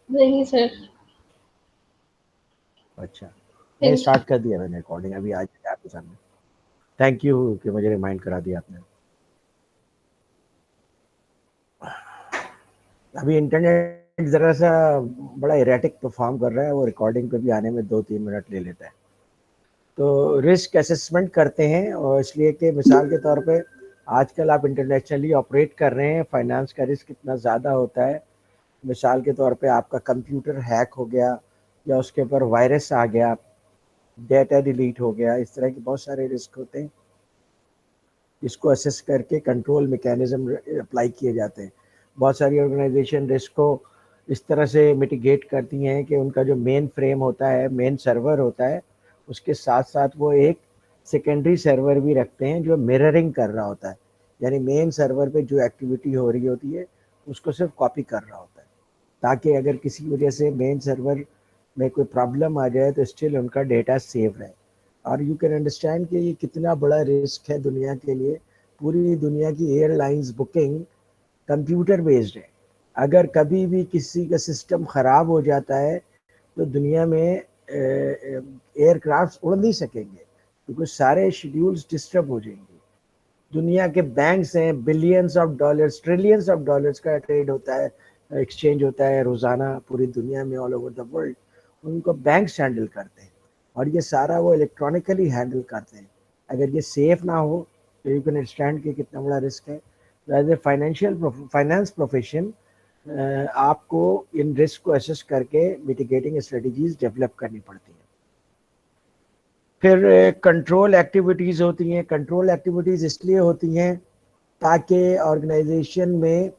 नहीं सर। अच्छा, नहीं थैंक यू। स्टार्ट कर दिया मैंने रिकॉर्डिंग, अभी आज आपके सामने। थैंक यू कि मुझे रिमाइंड करा दिया आपने। अभी इंटरनेट ज़रा सा बड़ा इरेटिक परफॉर्म कर रहा है, वो रिकॉर्डिंग पे भी आने में 2-3 मिनट ले लेता है। तो रिस्क असेसमेंट करते हैं, और इसलिए कि मिसाल के तौर पे आजकल आप इंटरनेशनली ऑपरेट कर रहे हैं, फाइनेंस का रिस्क कितना ज़्यादा होता है। मिसाल के तौर पे आपका कंप्यूटर हैक हो गया, या उसके ऊपर वायरस आ गया, डेटा डिलीट हो गया, इस तरह के बहुत सारे रिस्क होते हैं। इसको असेस करके कंट्रोल मैकेनिज्म अप्लाई किए जाते हैं। बहुत सारी ऑर्गेनाइजेशन रिस्क को इस तरह से मिटिगेट करती हैं कि उनका जो मेन फ्रेम होता है, मेन सर्वर होता है, उसके साथ साथ वो एक सेकेंडरी सर्वर भी रखते हैं जो मिररिंग कर रहा होता है। यानी मेन सर्वर पे जो एक्टिविटी हो रही होती है उसको सिर्फ कॉपी कर रहा होता है, ताकि अगर किसी वजह से मेन सर्वर में कोई प्रॉब्लम आ जाए तो स्टिल उनका डेटा सेव रहे। और यू कैन अंडरस्टैंड कि ये कितना बड़ा रिस्क है दुनिया के लिए। पूरी दुनिया की एयरलाइंस बुकिंग कंप्यूटर बेस्ड है। अगर कभी भी किसी का सिस्टम ख़राब हो जाता है तो दुनिया में एयरक्राफ्ट उड़ नहीं सकेंगे, क्योंकि सारे शेड्यूल्स डिस्टर्ब हो जाएंगे। दुनिया के बैंक्स हैं, billions of dollars, trillions of dollars का ट्रेड होता है, एक्सचेंज होता है रोज़ाना पूरी दुनिया में, ऑल ओवर द वर्ल्ड। उनको बैंक्स हैंडल करते हैं, और ये सारा वो इलेक्ट्रॉनिकली हैंडल करते हैं। अगर ये सेफ ना हो तो यू कैन अंडरस्टैंड कि कितना बड़ा रिस्क है। एज ए फाइनेंस प्रोफेशन आपको इन रिस्क को असेस करके मिटिगेटिंग स्ट्रेटजीज डेवलप करनी पड़ती हैं। फिर कंट्रोल एक्टिविटीज़ होती हैं। कंट्रोल एक्टिविटीज़ इसलिए होती हैं ताकि ऑर्गेनाइजेशन में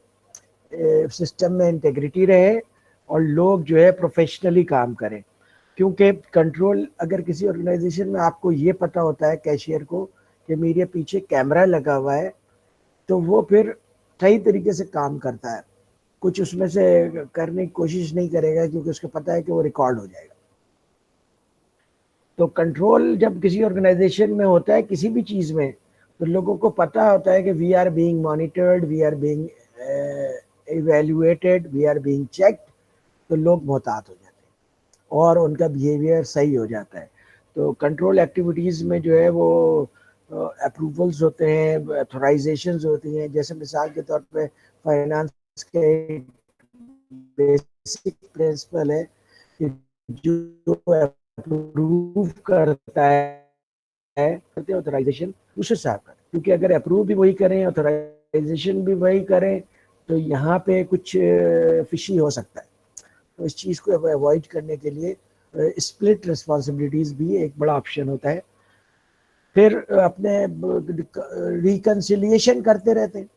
सिस्टम में इंटेग्रिटी रहे और लोग जो है प्रोफेशनली काम करें। क्योंकि कंट्रोल, अगर किसी ऑर्गेनाइजेशन में आपको ये पता होता है कैशियर को कि मेरे पीछे कैमरा लगा हुआ है, तो वो फिर सही तरीके से काम करता है, कुछ उसमें से करने की कोशिश नहीं करेगा, क्योंकि उसको पता है कि वो रिकॉर्ड हो जाएगा। तो कंट्रोल जब किसी ऑर्गेनाइजेशन में होता है किसी भी चीज़ में, तो लोगों को पता होता है कि we are being monitored, we are being evaluated, we are being checked. तो लोग मोहतात हो जाते हैं और उनका बिहेवियर सही हो जाता है। तो कंट्रोल एक्टिविटीज़ में जो है वो अप्रूवल्स होते हैं, अथोराइजेशंस होती हैं। जैसे मिसाल के तौर पे फाइनेंस के बेसिक प्रिंसिपल है कि जो अप्रूव करता है करते हैं ऑथराइजेशन उस हिसाब का, क्योंकि अगर अप्रूव भी वही करें, ऑथराइजेशन भी वही करें, तो यहाँ पे कुछ फिशी हो सकता है। तो इस चीज़ को अवॉइड करने के लिए स्प्लिट रिस्पॉन्सिबिलिटीज़ भी एक बड़ा ऑप्शन होता है। फिर अपने रिकन्सिलिएशन करते रहते हैं।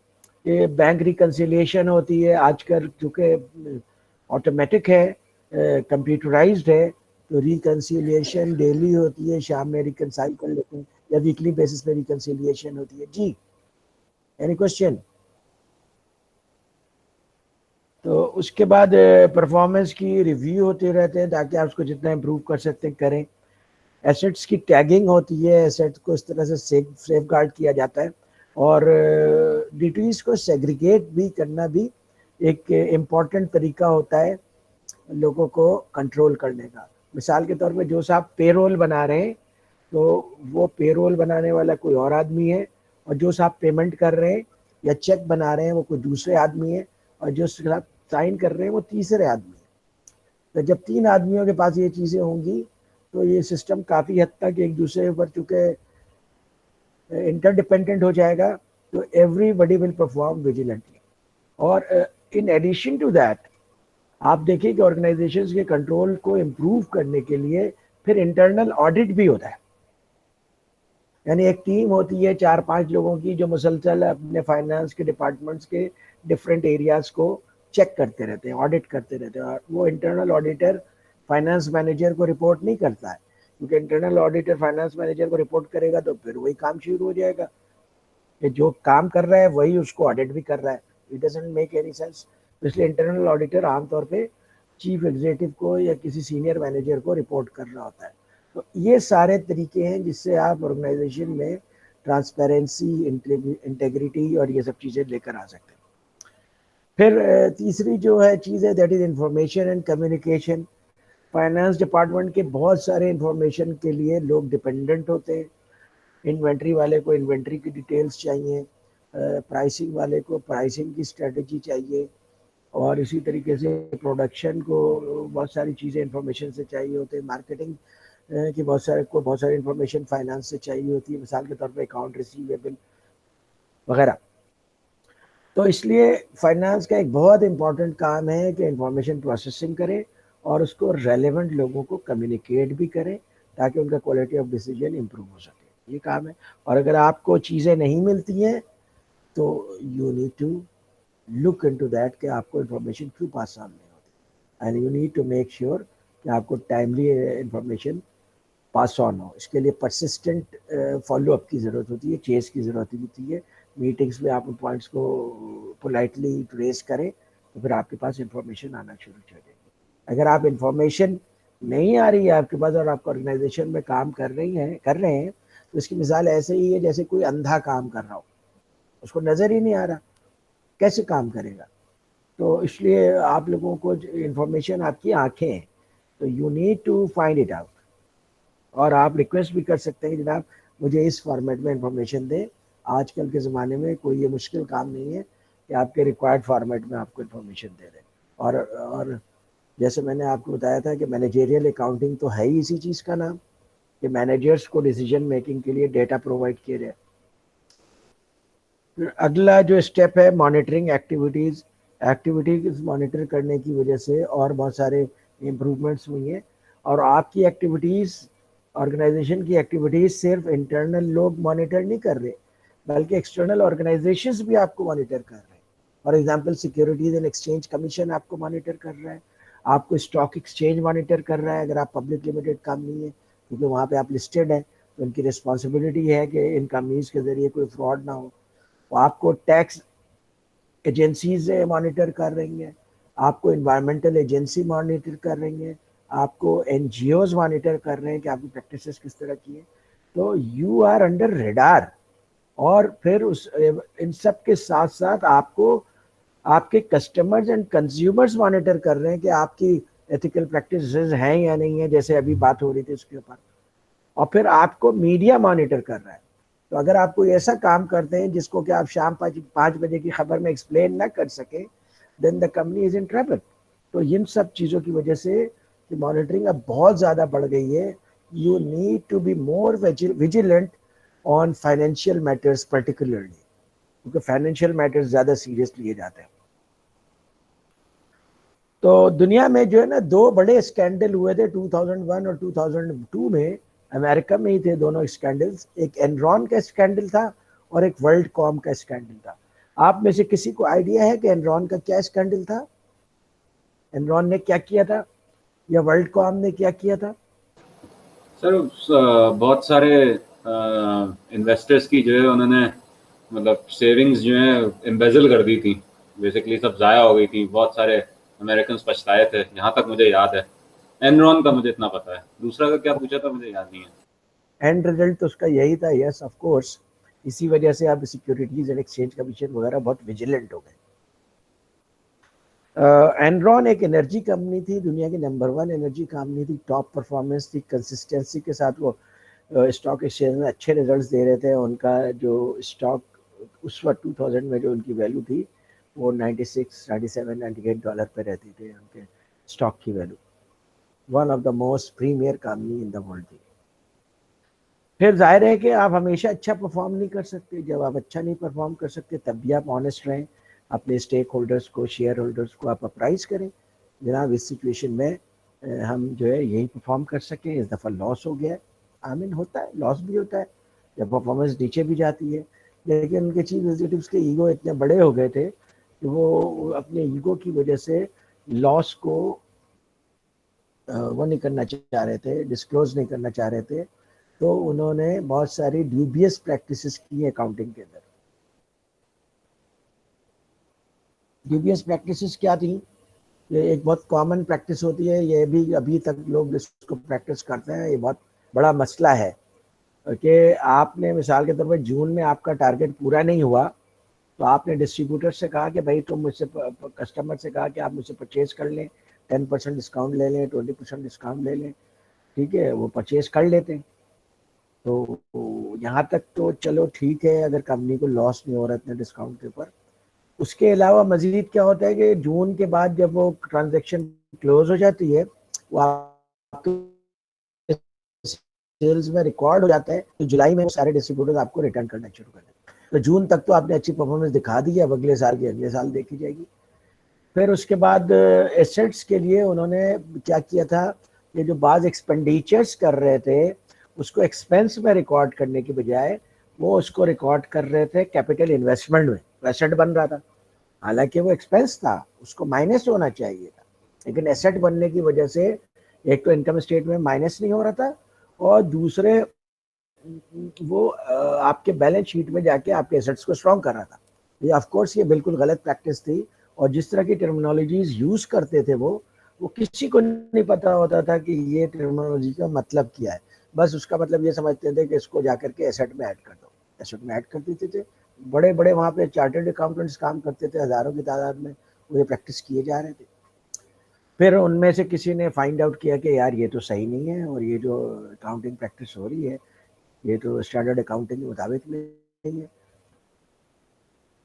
ये बैंक रिकन्सिलिएशन होती है आजकल, चूँकि ऑटोमेटिक है, कंप्यूटराइज्ड है, तो रिकन्सिलिएशन डेली होती है, शाम में रिकनसाइल कर लेते हैं, या वीकली बेसिस पे रिकन्सिलिएशन होती है। जी, एनी क्वेश्चन? तो उसके बाद परफॉर्मेंस की रिव्यू होते रहते हैं, ताकि आप उसको जितना इम्प्रूव कर सकते हैं करें। एसेट्स की टैगिंग होती है, एसेट्स को इस तरह से सेफ गार्ड किया जाता है। और ड्यूटीज़ को सेग्रीगेट भी करना भी एक इम्पॉर्टेंट तरीका होता है लोगों को कंट्रोल करने का। मिसाल के तौर पे जो साहब पेरोल बना रहे हैं, तो वो पेरोल बनाने वाला कोई और आदमी है, और जो साहब पेमेंट कर रहे हैं या चेक बना रहे हैं वो कोई दूसरे आदमी है, और जो साहब साइन कर रहे हैं वो तीसरे आदमी है। तो जब 3 आदमियों के पास ये चीज़ें होंगी तो ये सिस्टम काफ़ी हद तक एक दूसरे के ऊपर चूँकि इंटरडिपेंडेंट हो जाएगा, तो एवरीबडी विल परफॉर्म विजिलेंटली। और इन एडिशन टू दैट आप देखिए कि ऑर्गेनाइजेशंस के कंट्रोल को इम्प्रूव करने के लिए फिर इंटरनल ऑडिट भी होता है। यानी एक टीम होती है 4-5 लोगों की जो मुसलसल अपने फाइनेंस के डिपार्टमेंट्स के डिफरेंट एरियाज को चेक करते रहते हैं, ऑडिट करते रहते हैं। और वो इंटरनल ऑडिटर फाइनेंस मैनेजर को रिपोर्ट नहीं करता है, क्योंकि इंटरनल ऑडिटर फाइनेंस मैनेजर को रिपोर्ट करेगा तो फिर वही काम शुरू हो जाएगा कि जो काम कर रहा है वही उसको ऑडिट भी कर रहा है। It doesn't make any sense. इसलिए इंटरनल ऑडिटर आमतौर पे चीफ एग्जीक्यूटिव को या किसी सीनियर मैनेजर को रिपोर्ट कर रहा होता है। तो ये सारे तरीके हैं जिससे आप ऑर्गेनाइजेशन में ट्रांसपेरेंसी, इंटेग्रिटी और ये सब चीज़ें लेकर आ सकते हैं। फिर तीसरी जो है चीज़ है that is information and communication. Finance department के बहुत सारे इंफॉर्मेशन के लिए लोग डिपेंडेंट होते हैं। इन्वेंट्री वाले को इन्वेंट्री की डिटेल्स चाहिए, प्राइसिंग वाले को प्राइसिंग की स्ट्रेटजी चाहिए, और इसी तरीके से प्रोडक्शन को बहुत सारी चीज़ें इंफॉर्मेशन से चाहिए होते हैं। मार्केटिंग की बहुत सारी इंफॉर्मेशन फाइनेंस से चाहिए होती है, मिसाल के तौर पे अकाउंट रिसीवेबल वगैरह। तो इसलिए फाइनेंस का एक बहुत इंपॉर्टेंट काम है कि इंफॉर्मेशन प्रोसेसिंग करे और उसको रेलेवेंट लोगों को कम्युनिकेट भी करें ताकि उनका क्वालिटी ऑफ डिसीजन इम्प्रूव हो सके, ये काम है। और अगर आपको चीज़ें नहीं मिलती हैं तो you need to look into that कि आपको इंफॉर्मेशन क्यों पास ऑन नहीं होती, and you need to make sure कि आपको टाइमली इंफॉर्मेशन पास ऑन हो। इसके लिए परसिस्टेंट फॉलो अप की ज़रूरत होती है, चेस की ज़रूरत होती है। मीटिंग्स में आप उन पॉइंट्स को पोलाइटली रेज करें तो फिर आपके पास इंफॉर्मेशन आना शुरू हो जाएगी। अगर आप इंफॉर्मेशन नहीं आ रही है आपके पास और आप ऑर्गेनाइजेशन में काम कर रहे हैं तो इसकी मिसाल ऐसे ही है जैसे कोई अंधा काम कर रहा हो, उसको नज़र ही नहीं आ रहा, कैसे काम करेगा। तो इसलिए आप लोगों को इंफॉर्मेशन आपकी आंखें हैं, तो you need to find it out. और आप रिक्वेस्ट भी कर सकते हैं जनाब मुझे इस फॉर्मेट में इंफॉर्मेशन दें। आजकल के ज़माने में कोई ये मुश्किल काम नहीं है कि आपके रिक्वायर्ड फॉर्मेट में आपको इंफॉर्मेशन दे दें। और जैसे मैंने आपको बताया था कि मैनेजेरियल अकाउंटिंग तो है ही इसी चीज़ का नाम, कि मैनेजर्स को डिसीजन मेकिंग के लिए डेटा प्रोवाइड किए जाए। फिर अगला जो स्टेप है मॉनिटरिंग एक्टिविटीज़ मॉनिटर करने की वजह से और बहुत सारे इम्प्रूवमेंट्स हुई हैं। और आपकी एक्टिविटीज़, ऑर्गेनाइजेशन की एक्टिविटीज़ सिर्फ इंटरनल लोग मॉनिटर नहीं कर रहे बल्कि एक्सटर्नल ऑर्गेनाइजेशंस भी आपको मॉनिटर कर रहे हैं। For example securities and exchange commission आपको मॉनिटर कर रहा है, आपको स्टॉक एक्सचेंज मॉनिटर कर रहा है अगर आप पब्लिक लिमिटेड कंपनी है, क्योंकि वहाँ पे आप लिस्टेड है तो उनकी रिस्पॉन्सिबिलिटी है कि इन कंपनीज के ज़रिए कोई फ्रॉड ना हो। वो आपको टैक्स एजेंसीज मॉनिटर कर रही हैं, आपको इन्वायरमेंटल एजेंसी मॉनिटर कर रही हैं, आपको एनजीओज मॉनिटर कर रहे हैं कि आपकी प्रैक्टिसेस किस तरह की है। तो यू आर अंडर रेडार। और फिर उस इन सब के साथ साथ आपको आपके कस्टमर्स एंड कंज्यूमर्स मॉनिटर कर रहे हैं कि आपकी एथिकल प्रैक्टिसेस हैं या नहीं है, जैसे अभी बात हो रही थी उसके ऊपर। और फिर आपको मीडिया मॉनिटर कर रहा है। तो अगर आप कोई ऐसा काम करते हैं जिसको कि आप शाम 5 बजे की खबर में एक्सप्लेन ना कर सके, then the company is in trouble. तो इन सब चीज़ों की वजह से मॉनिटरिंग अब बहुत ज़्यादा बढ़ गई है। You need to be more vigilant on financial matters particularly, क्योंकि फाइनेंशियल मैटर्स ज़्यादा सीरियस लिए जाते हैं। तो दुनिया में जो है ना दो बड़े स्कैंडल हुए थे 2001 और 2002 में, अमेरिका में ही थे दोनों स्कैंडल्स। एक एनरॉन का स्कैंडल था और एक वर्ल्ड कॉम का स्कैंडल था। आप में से किसी को आइडिया है कि एनरॉन का क्या स्कैंडल था, एनरॉन ने क्या किया था या वर्ल्ड कॉम ने क्या किया था? सर बहुत सारे इन्वेस्टर्स की जो है उन्होंने मतलब सेविंग्स जो है एम्बेजल कर दी थी, बेसिकली सब ज़ाया हो गई थी। बहुत सारे अमेरिकन पछताए थे, यहाँ तक मुझे याद है। एनरॉन का मुझे इतना पता है, दूसरा का क्या पूछा था मुझे याद नहीं है। एंड रिजल्ट तो उसका यही था, यस ऑफ कोर्स। इसी वजह से आप सिक्योरिटीज एंड एक्सचेंज कमीशन वगैरह बहुत विजिलेंट हो गए। एनरॉन एक एनर्जी कंपनी थी, दुनिया की नंबर 1 एनर्जी कंपनी थी, टॉप परफॉर्मेंस थी, कंसिस्टेंसी के साथ वो स्टॉक एक्सचेंज में अच्छे रिजल्ट्स दे रहे थे। उनका जो स्टॉक उस वक्त 2000 में जो उनकी वैल्यू थी वो 96, 97, $98 पे रहती थी उनके स्टॉक की value. One of the most premier company in the world थी। फिर जाहिर है कि आप हमेशा अच्छा परफॉर्म नहीं कर सकते। जब आप अच्छा नहीं परफॉर्म कर सकते तब भी आप ऑनेस्ट रहें, अपने स्टेक होल्डर्स को, शेयर होल्डर्स को आप अप्राइज करें, जनाब इस सिचुएशन में हम जो है यही परफॉर्म कर सकें, इस दफ़ा लॉस हो गया है। आमीन, होता है, लॉस भी होता है, जब परफॉर्मेंस नीचे भी जाती है। लेकिन उनके चीफ एग्जीक्यूटिव्स के ईगो इतने बड़े हो गए थे कि वो अपने ईगो की वजह से लॉस को वो नहीं करना चाह रहे थे, डिस्क्लोज नहीं करना चाह रहे थे। तो उन्होंने बहुत सारी ड्यूबियस प्रैक्टिसेस की अकाउंटिंग के अंदर। ड्यूबियस प्रैक्टिसेस क्या थी? ये एक बहुत कॉमन प्रैक्टिस होती है, ये भी अभी तक लोग इसको प्रैक्टिस करते हैं। ये बहुत बड़ा मसला है कि आपने मिसाल के तौर पर जून में आपका टारगेट पूरा नहीं हुआ तो आपने डिस्ट्रीब्यूटर से कहा कि भाई तुम मुझसे, कस्टमर से कहा कि आप मुझसे परचेज कर लें, 10% डिस्काउंट ले लें, 20% डिस्काउंट ले लें, ठीक है, वो परचेज कर लेते हैं। तो यहाँ तक तो चलो ठीक है, अगर कंपनी को लॉस नहीं हो रहा इतने डिस्काउंट के ऊपर। उसके अलावा मजीद क्या होता है कि जून के बाद जब वो ट्रांजेक्शन क्लोज हो जाती है, वो आपके सेल्स में रिकॉर्ड हो जाता है, तो जुलाई में वो सारे डिस्ट्रीब्यूटर आपको रिटर्न करना शुरू कर देते हैं। तो जून तक तो आपने अच्छी परफॉर्मेंस दिखा दी है, अब अगले साल की अगले साल देखी जाएगी। फिर उसके बाद एसेट्स के लिए उन्होंने क्या किया था, ये जो बाज एक्सपेंडिचर्स कर रहे थे उसको एक्सपेंस में रिकॉर्ड करने की बजाय वो उसको रिकॉर्ड कर रहे थे कैपिटल इन्वेस्टमेंट में, एसेट बन रहा था। हालांकि वो एक्सपेंस था, उसको माइनस होना चाहिए था, लेकिन एसेट बनने की वजह से एक तो इनकम स्टेट में माइनस नहीं हो रहा था, और दूसरे वो आपके बैलेंस शीट में जाके आपके एसेट्स को स्ट्रॉन्ग कर रहा था। ये ऑफ कोर्स ये बिल्कुल गलत प्रैक्टिस थी, और जिस तरह की टर्मिनोलॉजीज यूज करते थे वो किसी को नहीं पता होता था कि ये टर्मिनोलॉजी का मतलब क्या है। बस उसका मतलब ये समझते थे कि इसको जाकर के एसेट में ऐड कर दो, एसेट में ऐड कर देते थे। बड़े बड़े वहाँ पे चार्टर्ड अकाउंटेंट्स काम करते थे, हजारों की तादाद में वो ये प्रैक्टिस किए जा रहे थे। फिर उनमें से किसी ने फाइंड आउट किया कि यार ये तो सही नहीं है, और ये जो अकाउंटिंग प्रैक्टिस हो रही है ये तो स्टैंडर्ड अकाउंटिंग के मुताबिक नहीं है।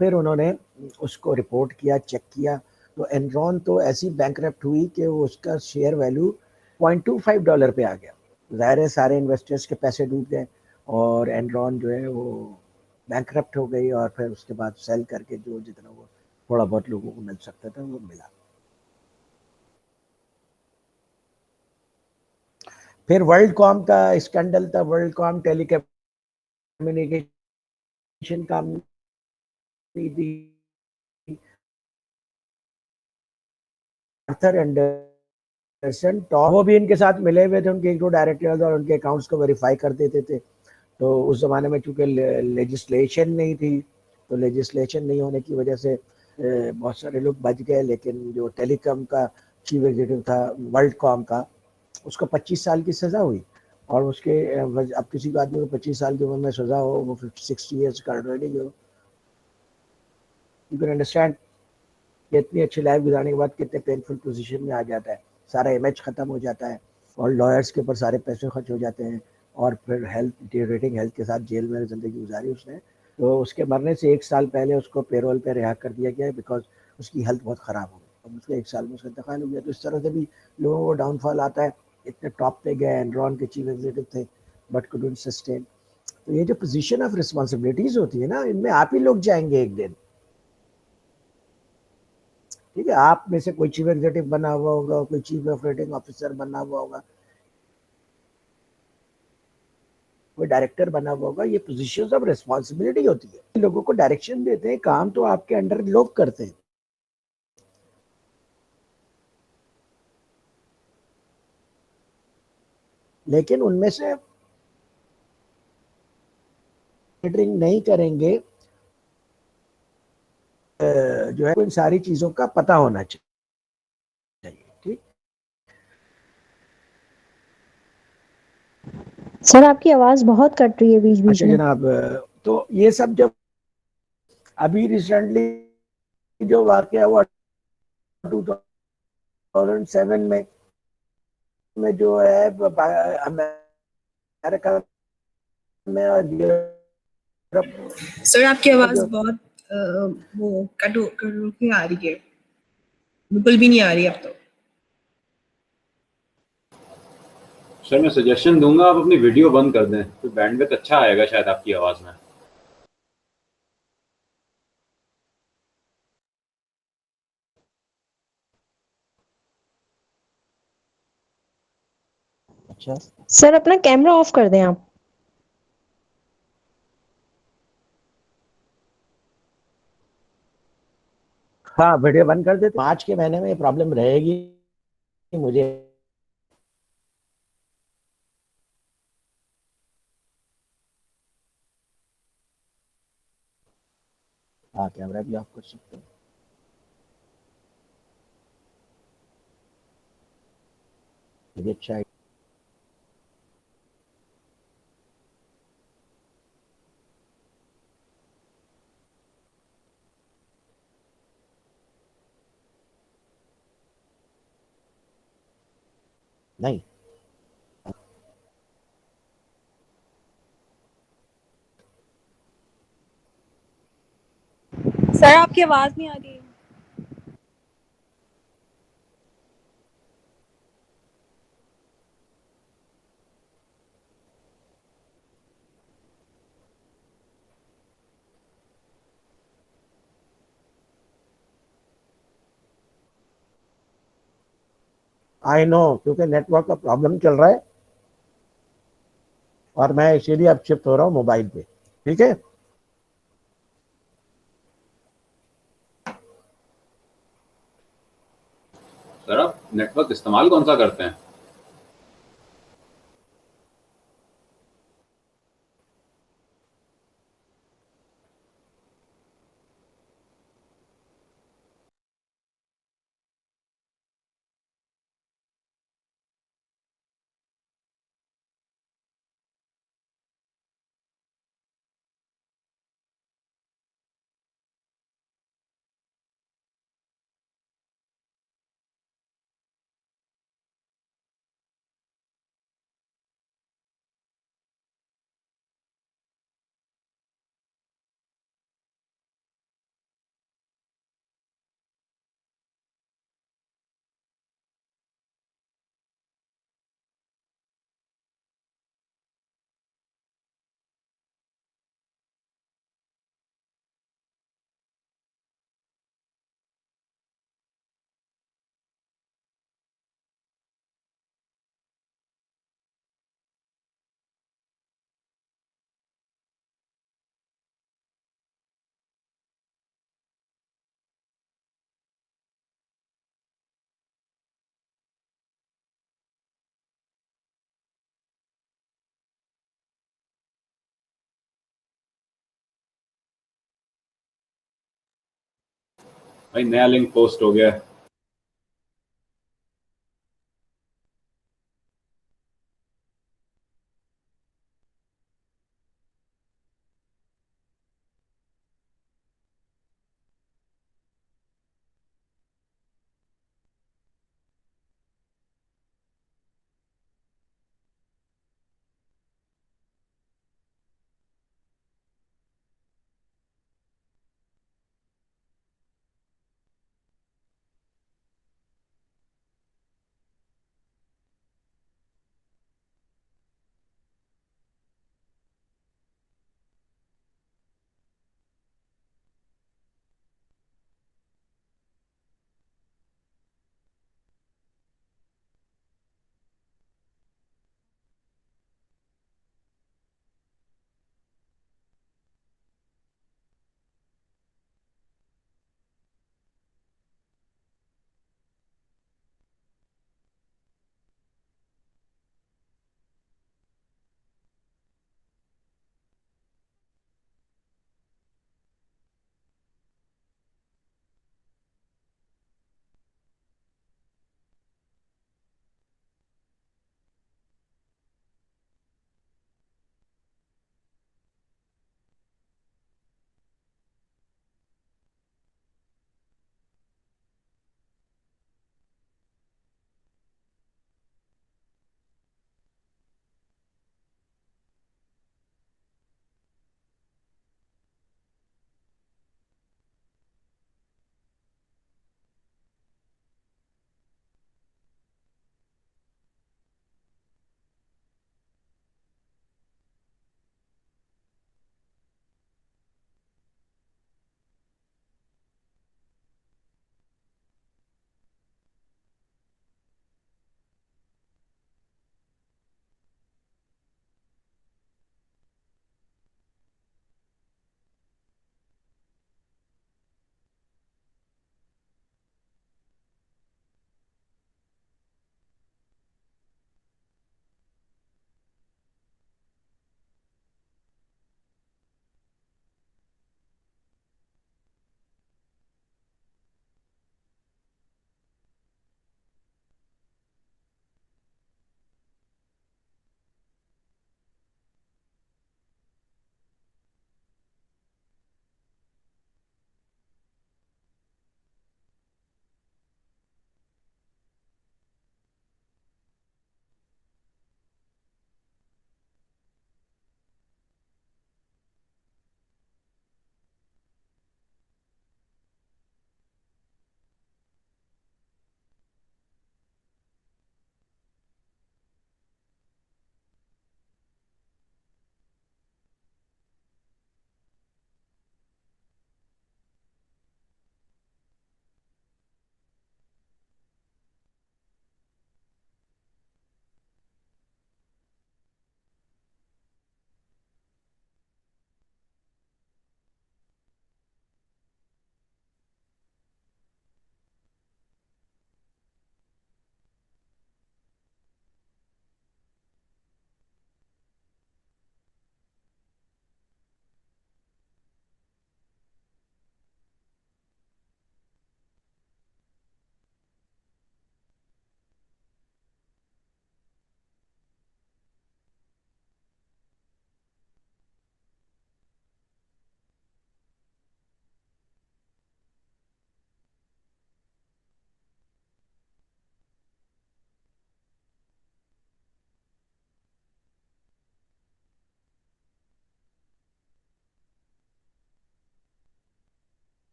फिर उन्होंने उसको रिपोर्ट किया, चेक किया, तो एनरॉन तो ऐसी बैंकरप्ट हुई कि उसका शेयर वैल्यू $0.25 पे आ गया। ज़ाहिर है सारे इन्वेस्टर्स के पैसे डूब गए, और एनरॉन जो है वो बैंकरप्ट हो गई, और फिर उसके बाद सेल करके जो जितना वो थोड़ा बहुत लोगों को मिल सकता था वो मिला। फिर वर्ल्ड कॉम का स्कैंडल था, वर्ल्ड कॉम टेलीकम्युनिकेशन कंपनी थी, आर्थर एंडरसन टॉम, वो भी इनके साथ मिले हुए थे, उनके एक दो डायरेक्टर्स, और उनके अकाउंट्स को वेरीफाई कर देते थे। तो उस ज़माने में चूंकि लेजिस्लेशन नहीं थी, तो लेजिस्लेशन नहीं होने की वजह से बहुत सारे लोग बच गए, लेकिन जो टेलीकॉम का चीफ एग्जीक्यूटिव था वर्ल्ड कॉम का, उसको 25 साल की सज़ा हुई। और उसके अब किसी को आदमी को 25 साल की उम्र में सज़ा हो, वो 60 ईयर्स का रनिंग हो, यू कैन अंडरस्टैंड कि इतनी अच्छी लाइफ गुजारने के बाद कितने पेनफुल पोजीशन में आ जाता है, सारा इमेज खत्म हो जाता है, और लॉयर्स के ऊपर सारे पैसे खर्च हो जाते हैं, और फिर हेल्थ डिटेरियोरेटिंग हेल्थ के साथ जेल में ज़िंदगी गुजारी उसने। तो उसके मरने से 1 साल पहले उसको पेरोल पे रिहा कर दिया गया, बिकॉज उसकी हेल्थ बहुत ख़राब हो गई, और उसके 1 साल में उसका इंतकाल हो गया। तो इस तरह से भी लोगों को डाउनफॉल आता है। इतने टॉप पे गए, एनरॉन के चीफ एग्जीक्यूटिव थे, बट कुडंट सस्टेन। तो ये जो पोजीशन ऑफ रिस्पॉन्सिबिलिटीज होती है ना, इनमें आप ही लोग जाएंगे एक दिन, ठीक है, आप में से कोई चीफ एग्जीक्यूटिव बना हुआ होगा, कोई चीफ ऑपरेटिंग ऑफिसर बना हुआ होगा, कोई डायरेक्टर बना हुआ होगा। ये पोजीशंस ऑफ रिस्पांसिबिलिटी होती है, लोगों को डायरेक्शन देते हैं, काम तो आपके अंडर लोग करते हैं, लेकिन उनमें से मॉनिटरिंग नहीं करेंगे। जो है इन सारी चीजों का पता होना चाहिए, ठीक। सर आपकी आवाज बहुत कट रही है बीच बीच अच्छा में। जनाब, तो ये सब जब अभी रिसेंटली जो वाकया हुआ 2007 में जो है अमेरिका में और यूरोप सर आपकी में आवाज जो, बहुत वो कट के आ रही है, बिल्कुल भी नहीं आ रही अब तो। सर मैं सजेशन दूंगा आप अपनी वीडियो बंद कर दें, तो बैंडविड्थ अच्छा आएगा शायद आपकी आवाज़ में। अच्छा सर अपना कैमरा ऑफ कर दें आप। हाँ वीडियो बंद कर देते, मार्च के महीने में ये प्रॉब्लम रहेगी मुझे। हाँ कैमरा भी ऑफ कर सकते हैं, ये अच्छा है। नहीं, सर आपकी आवाज नहीं आ रही है। आई नो, क्योंकि नेटवर्क का प्रॉब्लम चल रहा है और मैं इसीलिए अब शिफ्ट हो रहा हूँ मोबाइल पे। ठीक है, सर आप नेटवर्क इस्तेमाल कौन सा करते हैं? भाई नया लिंक पोस्ट हो गया है।